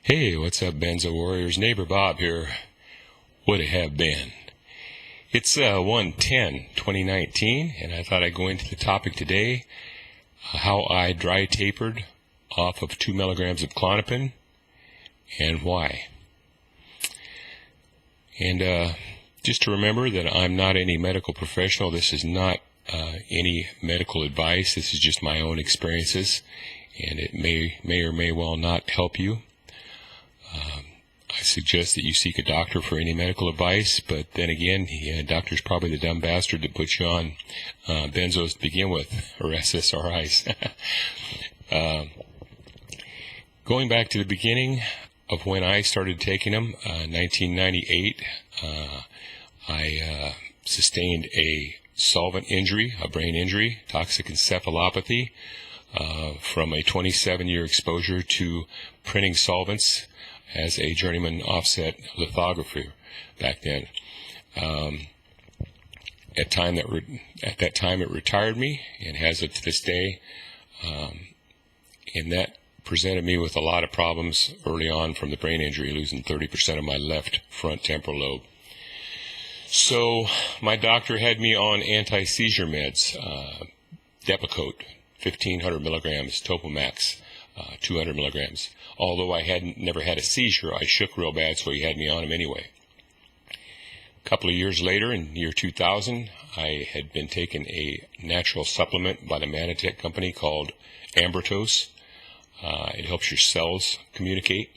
Hey, what's up, Benzo Warriors? Neighbor Bob here. Would it have been? It's 1/10/2019, and I thought I'd go into the topic today, how I dry tapered off of 2 milligrams of Klonopin, and why. And just to remember that I'm not any medical professional. This is not any medical advice. This is just my own experiences, and it may or may well not help you. I suggest that you seek a doctor for any medical advice, but then again, the doctor's probably the dumb bastard that puts you on benzos to begin with, or SSRIs. Going back to the beginning of when I started taking them, 1998, I sustained a solvent injury, a brain injury, toxic encephalopathy, from a 27-year exposure to printing solvents as a journeyman offset lithographer back then. At that time, it retired me and has it to this day. And that presented me with a lot of problems early on from the brain injury, losing 30% of my left front temporal lobe. So my doctor had me on anti-seizure meds, Depakote, 1,500 milligrams, Topamax, 200 milligrams. Although I never had a seizure, I shook real bad, so he had me on them anyway. A couple of years later, in year 2000, I had been taking a natural supplement by the Manatech company called Ambertose. It helps your cells communicate.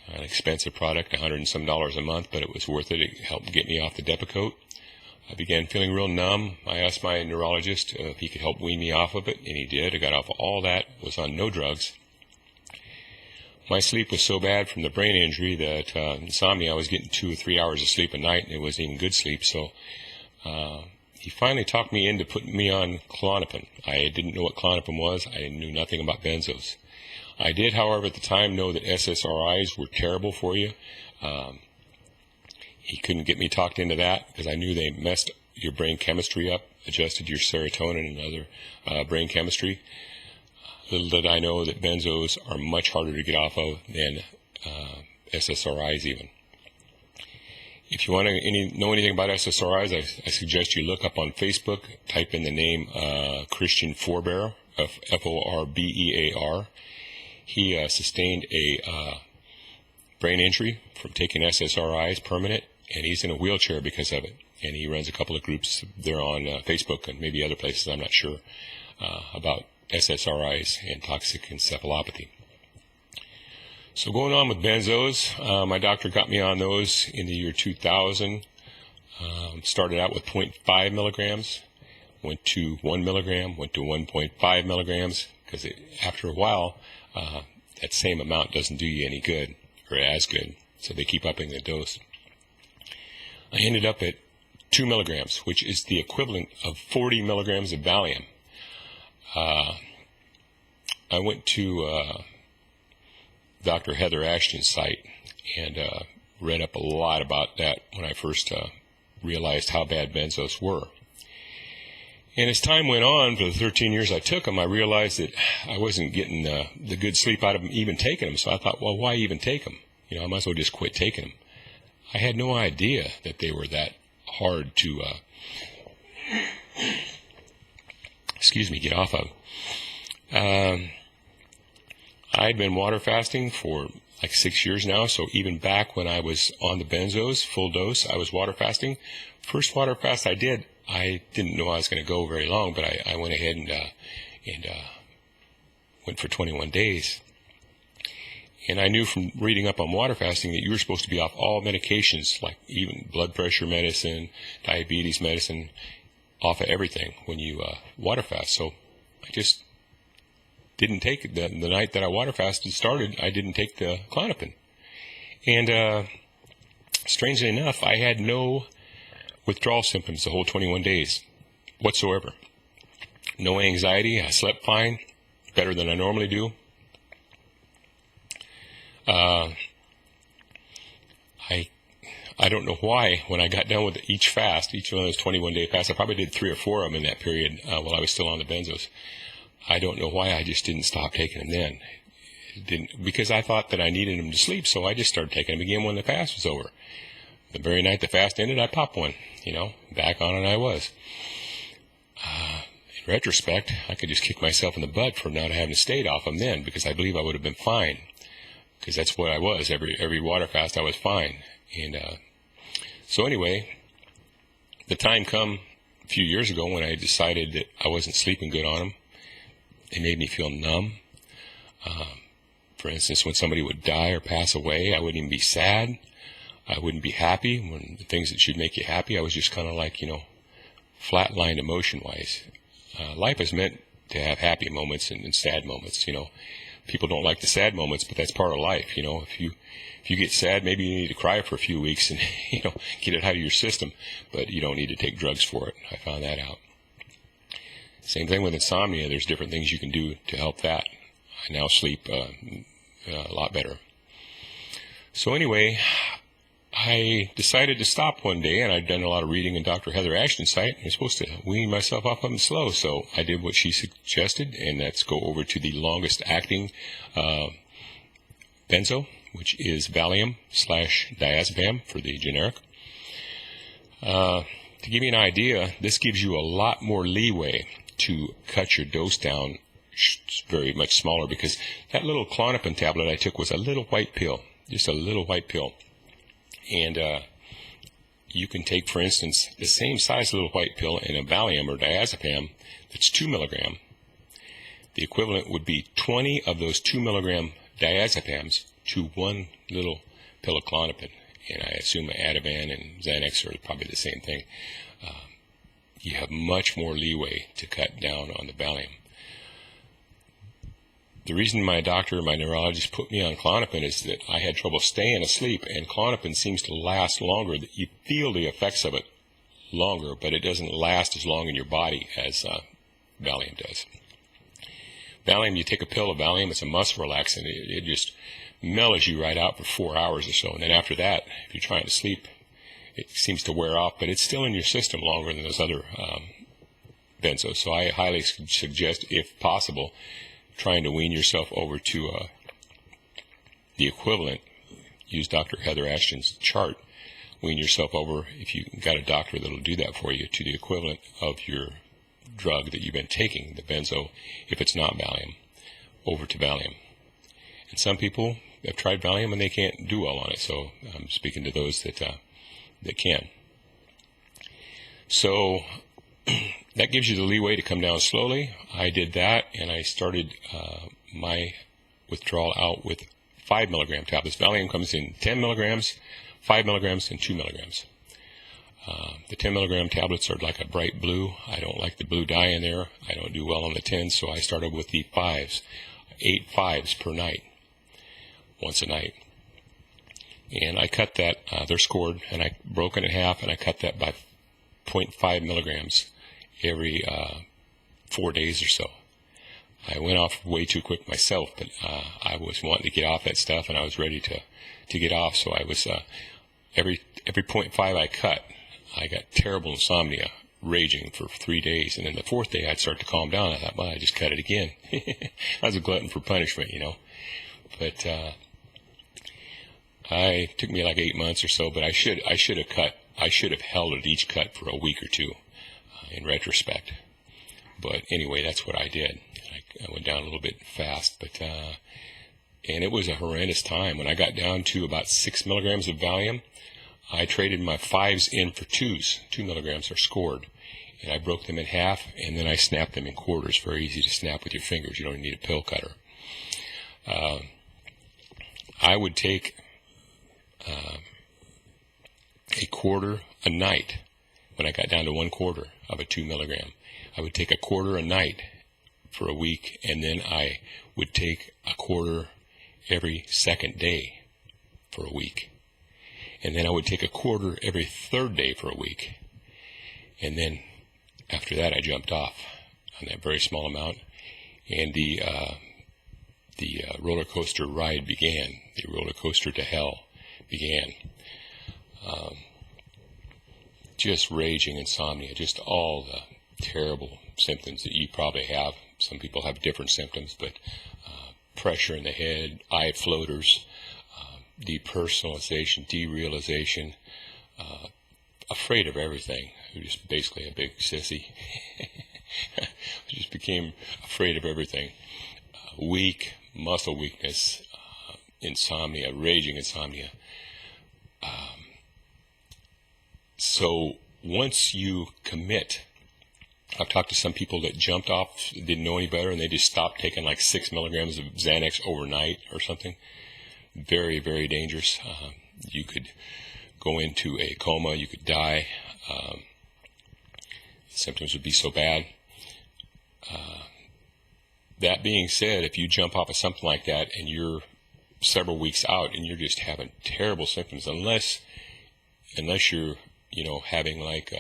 An expensive product, $100 and some a month, but it was worth it. It helped get me off the Depakote. I began feeling real numb. I asked my neurologist if he could help wean me off of it, and he did. I got off of all that, was on no drugs. My sleep was so bad from the brain injury that insomnia, I was getting 2 or 3 hours of sleep a night, and it wasn't even good sleep. So he finally talked me into putting me on Klonopin. I didn't know what Klonopin was. I knew nothing about benzos. I did, however, at the time know that SSRIs were terrible for you. He couldn't get me talked into that because I knew they messed your brain chemistry up, adjusted your serotonin and other brain chemistry. Little did I know that benzos are much harder to get off of than SSRIs even. If you want to know anything about SSRIs, I suggest you look up on Facebook, type in the name Christian Forbear, F-O-R-B-E-A-R. He sustained a brain injury from taking SSRIs, permanent, and he's in a wheelchair because of it. And he runs a couple of groups there on Facebook and maybe other places, I'm not sure, about SSRIs and toxic encephalopathy. So going on with benzos, my doctor got me on those in the year 2000. Started out with 0.5 milligrams, went to 1 milligram, went to 1.5 milligrams, because after a while, that same amount doesn't do you any good, or as good, so they keep upping the dose. I ended up at 2 milligrams, which is the equivalent of 40 milligrams of Valium. I went to Dr. Heather Ashton's site and read up a lot about that when I first realized how bad benzos were. And as time went on, for the 13 years I took them, I realized that I wasn't getting the good sleep out of them even taking them. So I thought, well, why even take them? You know, I might as well just quit taking them. I had no idea that they were that hard to, get off of. I'd been water fasting for like 6 years now, so even back when I was on the benzos, full dose, I was water fasting. First water fast I did, I didn't know I was going to go very long, but I went ahead and went for 21 days. And I knew from reading up on water fasting that you were supposed to be off all medications, like even blood pressure medicine, diabetes medicine, off of everything when you water fast. So I just didn't take it. The night that I water fasted started, I didn't take the Klonopin. And strangely enough, I had no withdrawal symptoms the whole 21 days whatsoever. No anxiety. I slept fine, better than I normally do. I don't know why, when I got done with each fast, each one of those 21-day fasts, I probably did 3 or 4 of them in that period while I was still on the benzos. I don't know why I just didn't stop taking them then. didn't, because I thought that I needed them to sleep, so I just started taking them again when the fast was over. The very night the fast ended, I popped one, back on it I was. In retrospect, I could just kick myself in the butt for not having stayed off them then, because I believe I would have been fine, because that's what I was. Every water fast I was fine. And so anyway, the time come a few years ago when I decided that I wasn't sleeping good on them. It made me feel numb. For instance, when somebody would die or pass away, I wouldn't even be sad. I wouldn't be happy. When the things that should make you happy, I was just kind of like, flatlined emotion-wise. Life is meant to have happy moments and sad moments. People don't like the sad moments, but that's part of life. If you get sad, maybe you need to cry for a few weeks and get it out of your system, but you don't need to take drugs for it. I found that out. Same thing with insomnia. There's different things you can do to help that. I now sleep a lot better. So anyway, I decided to stop one day, and I'd done a lot of reading in Dr. Heather Ashton's site. I'm supposed to wean myself off of them slow, so I did what she suggested, and that's go over to the longest acting benzo, which is Valium/diazepam for the generic. To give you an idea, this gives you a lot more leeway to cut your dose down very much smaller, because that little Klonopin tablet I took was a little white pill, just a little white pill. And you can take, for instance, the same size little white pill in a Valium or diazepam that's 2 milligram. The equivalent would be 20 of those 2 milligram diazepams to one little pill of Klonopin. And I assume Ativan and Xanax are probably the same thing. You have much more leeway to cut down on the Valium. The reason my doctor, my neurologist, put me on Klonopin is that I had trouble staying asleep, and Klonopin seems to last longer. You feel the effects of it longer, but it doesn't last as long in your body as Valium does. Valium, you take a pill of Valium, it's a muscle relaxant. It just mellows you right out for 4 hours or so, and then after that, if you're trying to sleep, it seems to wear off, but it's still in your system longer than those other benzos. So I highly suggest, if possible, trying to wean yourself over to the equivalent. Use Dr. Heather Ashton's chart. Wean yourself over, if you got a doctor that'll do that for you, to the equivalent of your drug that you've been taking, the benzo, if it's not Valium, over to Valium. And some people have tried Valium and they can't do well on it, so I'm speaking to those that can. So that gives you the leeway to come down slowly. I did that, and I started my withdrawal out with 5 milligram tablets. Valium comes in 10 milligrams, 5 milligrams, and 2 milligrams. The 10 milligram tablets are like a bright blue. I don't like the blue dye in there. I don't do well on the 10s, so I started with the 5s, 8 5s per night, once a night. And I cut that, they're scored, and I broke it in half, and I cut that by 0.5 milligrams every 4 days or so. I went off way too quick myself, but I was wanting to get off that stuff, and I was ready to get off. So I was every 0.5 I cut, I got terrible insomnia, raging for 3 days, and then the 4th day I'd start to calm down. I thought, well, I just cut it again. I was a glutton for punishment, But it took me like 8 months or so, but I should have held at each cut for a week or two, in retrospect. But anyway, that's what I did. I went down a little bit fast, but and it was a horrendous time. When I got down to about 6 milligrams of Valium, I traded my 5s in for 2s. 2 milligrams are scored, and I broke them in half, and then I snapped them in quarters. Very easy to snap with your fingers. You don't need a pill cutter. I would take a quarter a night. When I got down to 1/4 of a 2 milligram, I would take a quarter a night for a week, and then I would take a quarter every second day for a week. And then I would take a quarter every 3rd day for a week. And then after that, I jumped off on that very small amount, and the roller coaster ride began. The roller coaster to hell began. Just raging insomnia, just all the terrible symptoms that you probably have. Some people have different symptoms, but pressure in the head, eye floaters, depersonalization, derealization, afraid of everything. Just basically a big sissy. Just became afraid of everything. Weak, muscle weakness, insomnia, raging insomnia. So once you commit, I've talked to some people that jumped off, didn't know any better, and they just stopped taking like 6 milligrams of Xanax overnight or something. Very, very dangerous. You could go into a coma, you could die. Symptoms would be so bad. That being said, if you jump off of something like that and you're several weeks out and you're just having terrible symptoms, unless you're, having like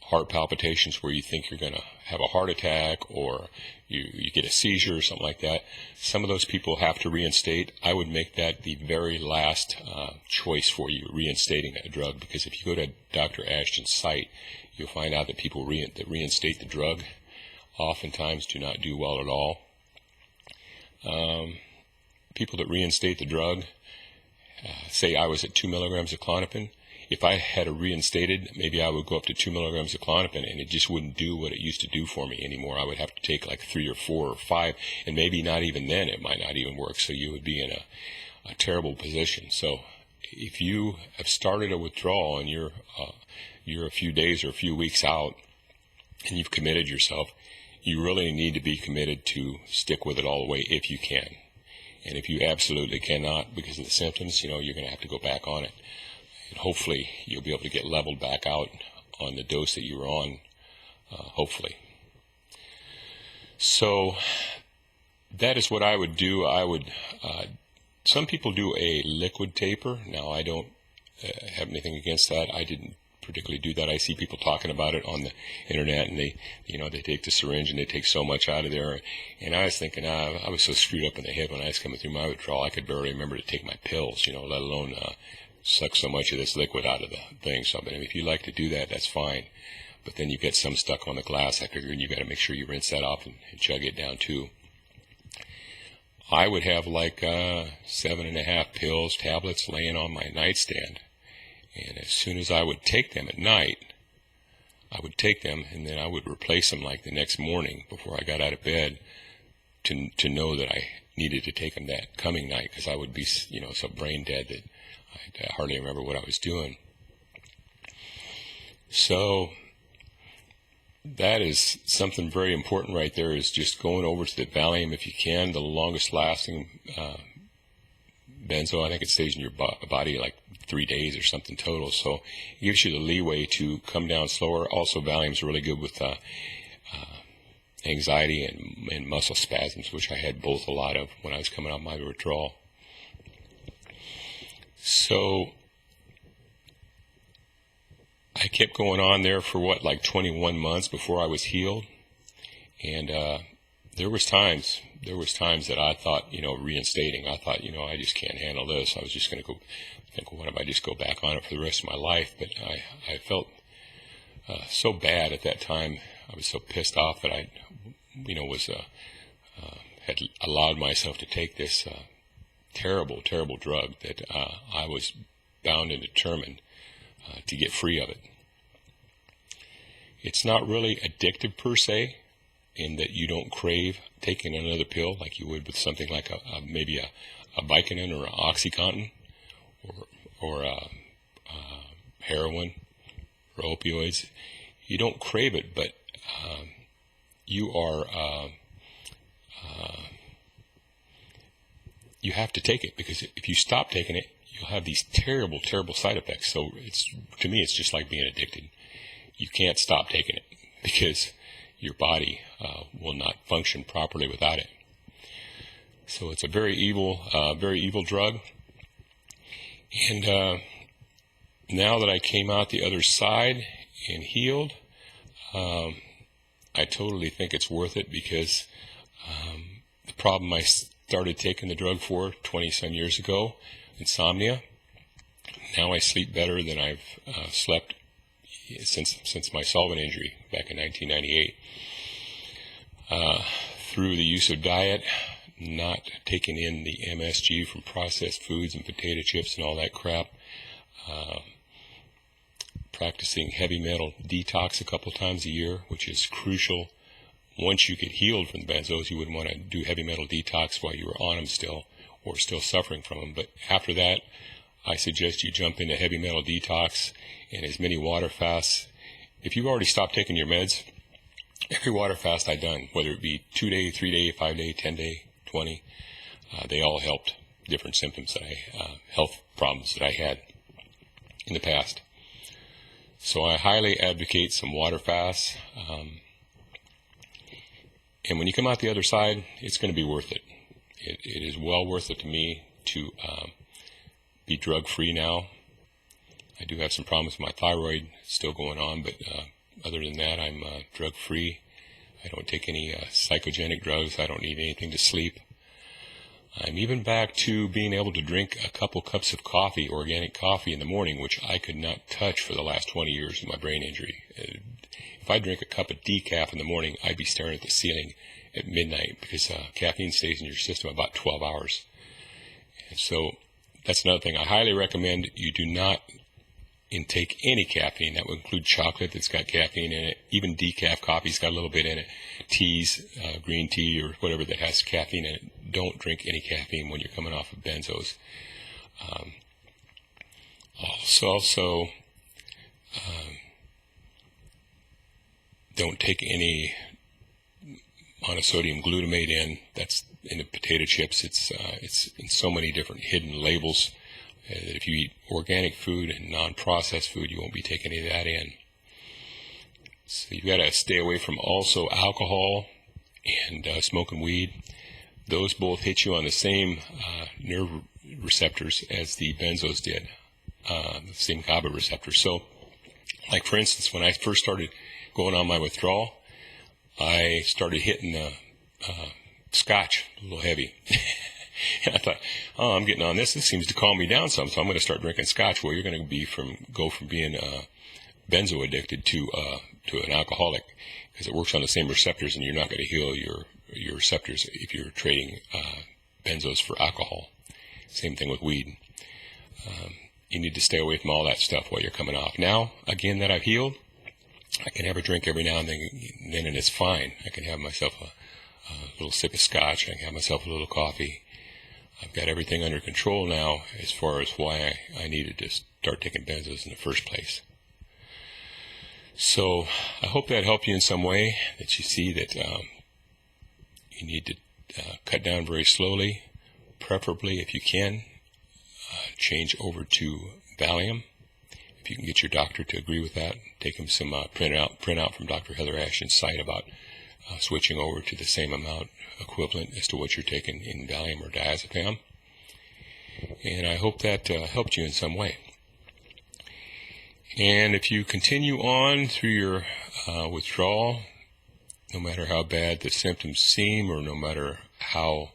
heart palpitations where you think you're going to have a heart attack, or you get a seizure or something like that, some of those people have to reinstate. I would make that the very last choice for you, reinstating a drug, because if you go to Dr. Ashton's site, you'll find out that people that reinstate the drug oftentimes do not do well at all. People that reinstate the drug, say I was at 2 milligrams of Klonopin. If I had a reinstated, maybe I would go up to 2 milligrams of Klonopin, and it just wouldn't do what it used to do for me anymore. I would have to take like 3 or 4 or 5, and maybe not even then. It might not even work. So you would be in a terrible position. So if you have started a withdrawal and you're a few days or a few weeks out, and you've committed yourself, you really need to be committed to stick with it all the way if you can. And if you absolutely cannot because of the symptoms, you're going to have to go back on it. And hopefully you'll be able to get leveled back out on the dose that you were on, hopefully. So that is what I would do. Some people do a liquid taper. Now, I don't have anything against that. I didn't particularly do that. I see people talking about it on the internet, and they take the syringe and they take so much out of there. And I was thinking, I was so screwed up in the head when I was coming through my withdrawal, I could barely remember to take my pills, let alone suck so much of this liquid out of the thing. So, but if you like to do that, that's fine. But then you get some stuck on the glass after, and you got to make sure you rinse that off and chug it down too. I would have like 7.5 pills, tablets laying on my nightstand. And as soon as I would take them at night, I would take them, and then I would replace them like the next morning before I got out of bed to know that I needed to take them that coming night, because I would be, so brain dead that I hardly remember what I was doing. So that is something very important right there, is just going over to the Valium if you can, the longest lasting benzo. I think it stays in your body like 3 days or something total. So it gives you the leeway to come down slower. Also, Valium's really good with anxiety and muscle spasms, which I had both a lot of when I was coming out of my withdrawal. So I kept going on there for like 21 months before I was healed. And there was times that I thought, reinstating, I thought, I just can't handle this. I was just going to go think, what if I just go back on it for the rest of my life? But I felt so bad at that time. I was so pissed off that I, had allowed myself to take this terrible, terrible drug that I was bound and determined to get free of it. It's not really addictive per se, in that you don't crave taking another pill like you would with something like maybe a Vicodin or an OxyContin or heroin or opioids. You don't crave it, but you have to take it, because if you stop taking it, you'll have these terrible, terrible side effects. So to me, it's just like being addicted. You can't stop taking it because your body will not function properly without it. So it's a very evil drug. And now that I came out the other side and healed, I totally think it's worth it, because the problem I started taking the drug for 20-some years ago, insomnia, now I sleep better than I've slept since my solvent injury back in 1998. Through the use of diet, not taking in the MSG from processed foods and potato chips and all that crap. Practicing heavy metal detox a couple times a year, which is crucial. Once you get healed from the benzos, you wouldn't want to do heavy metal detox while you were on them still, or still suffering from them. But after that, I suggest you jump into heavy metal detox and as many water fasts. If you've already stopped taking your meds, every water fast I've done, whether it be 2-day, 3-day, 5-day, 10-day, 20, they all helped different symptoms that health problems that I had in the past. So I highly advocate some water fasts. And when you come out the other side, it's going to be worth it. It is well worth it to me to be drug-free now. I do have some problems with my thyroid still going on, but other than that, I'm drug-free. I don't take any psychogenic drugs. I don't need anything to sleep. I'm even back to being able to drink a couple cups of coffee, organic coffee in the morning, which I could not touch for the last 20 years of my brain injury. If I drink a cup of decaf in the morning, I'd be staring at the ceiling at midnight because caffeine stays in your system about 12 hours. And so that's another thing. I highly recommend you do not intake any caffeine. That would include chocolate that's got caffeine in it. Even decaf coffee's got a little bit in it. Teas, green tea or whatever that has caffeine in it. Don't drink any caffeine when you're coming off of benzos. Also, don't take any monosodium glutamate in. That's in the potato chips. It's in so many different hidden labels that if you eat organic food and non-processed food, you won't be taking any of that in. So you've got to stay away from also alcohol and smoking weed. Those both hit you on the same nerve receptors as the benzos did, the same GABA receptors. So, like for instance, when I first started going on my withdrawal, I started hitting the scotch a little heavy. And I thought, oh, I'm getting on this. This seems to calm me down some, so I'm going to start drinking scotch. Well, you're going to go from being benzo addicted to an alcoholic, because it works on the same receptors, and you're not going to heal your receptors if you're trading benzos for alcohol. Same thing with weed. You need to stay away from all that stuff while you're coming off. Now, again, that I've healed, I can have a drink every now and then, and it's fine. I can have myself a little sip of scotch. I can have myself a little coffee. I've got everything under control now as far as why I needed to start taking benzos in the first place. So I hope that helped you in some way, that you see that you need to cut down very slowly, preferably if you can, change over to Valium. If you can get your doctor to agree with that, take him some printout from Dr. Heather Ashton's site about switching over to the same amount equivalent as to what you're taking in Valium or diazepam. And I hope that helped you in some way. And if you continue on through your withdrawal, no matter how bad the symptoms seem or no matter how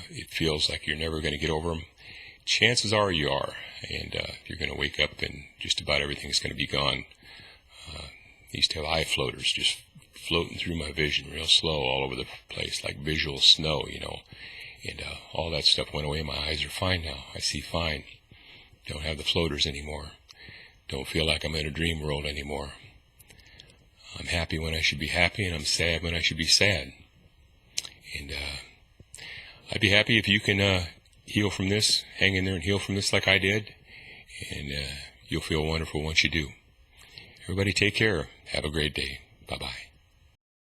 it feels like you're never going to get over them, chances are you are. And you're going to wake up and just about everything's going to be gone. I used to have eye floaters just floating through my vision real slow all over the place, like visual snow, and all that stuff went away. My eyes are fine now. I see fine. Don't have the floaters anymore. Don't feel like I'm in a dream world anymore. I'm happy when I should be happy, and I'm sad when I should be sad. And I'd be happy if you can heal from this, hang in there and heal from this like I did, and you'll feel wonderful once you do. Everybody take care. Have a great day. Bye-bye.